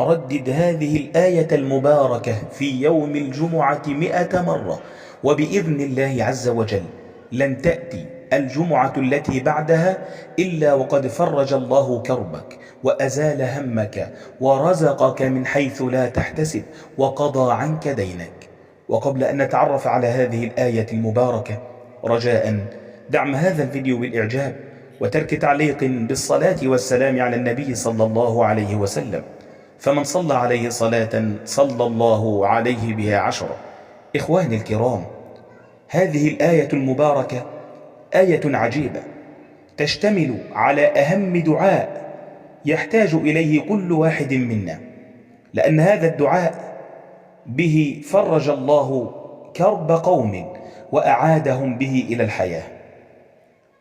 ردد هذه الآية المباركة في يوم الجمعة 100 مرة، وبإذن الله عز وجل لن تأتي الجمعة التي بعدها إلا وقد فرج الله كربك وأزال همك ورزقك من حيث لا تحتسب وقضى عنك دينك. وقبل أن نتعرف على هذه الآية المباركة، رجاء دعم هذا الفيديو بالإعجاب وترك تعليق بالصلاة والسلام على النبي صلى الله عليه وسلم، فمن صلى عليه صلاة صلى الله عليه بها 10. إخواني الكرام، هذه الآية المباركة آية عجيبة تشتمل على أهم دعاء يحتاج إليه كل واحد منا، لأن هذا الدعاء به فرج الله كرب قوم وأعادهم به إلى الحياة.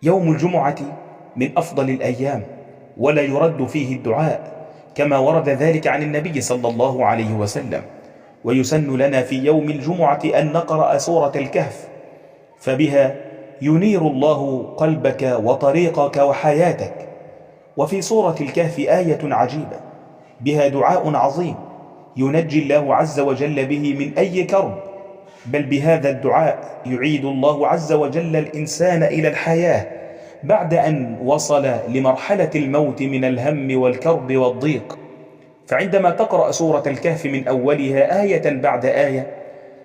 يوم الجمعة من أفضل الأيام ولا يرد فيه الدعاء، كما ورد ذلك عن النبي صلى الله عليه وسلم. ويسن لنا في يوم الجمعة أن نقرأ سورة الكهف، فبها ينير الله قلبك وطريقك وحياتك. وفي سورة الكهف آية عجيبة بها دعاء عظيم ينجي الله عز وجل به من أي كرب، بل بهذا الدعاء يعيد الله عز وجل الإنسان إلى الحياة بعد أن وصل لمرحلة الموت من الهم والكرب والضيق. فعندما تقرأ سورة الكهف من أولها آية بعد آية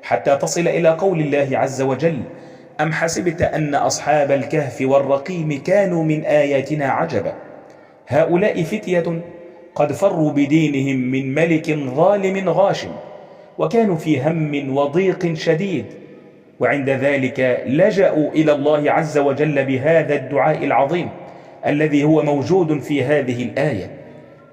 حتى تصل إلى قول الله عز وجل: أم حسبت أن أصحاب الكهف والرقيم كانوا من آياتنا عجبا. هؤلاء فتية قد فروا بدينهم من ملك ظالم غاشم، وكانوا في هم وضيق شديد، وعند ذلك لجأوا إلى الله عز وجل بهذا الدعاء العظيم الذي هو موجود في هذه الآية: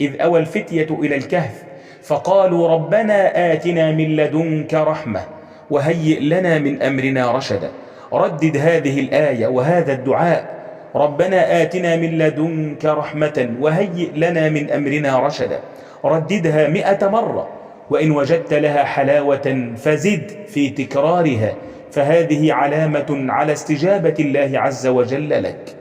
إذ أوى الفتية إلى الكهف فقالوا ربنا آتنا من لدنك رحمة وهيئ لنا من أمرنا رشدا. ردد هذه الآية وهذا الدعاء: ربنا آتنا من لدنك رحمة وهيئ لنا من أمرنا رشدا. رددها 100 مرة، وإن وجدت لها حلاوة فزد في تكرارها، فهذه علامة على استجابة الله عز وجل لك.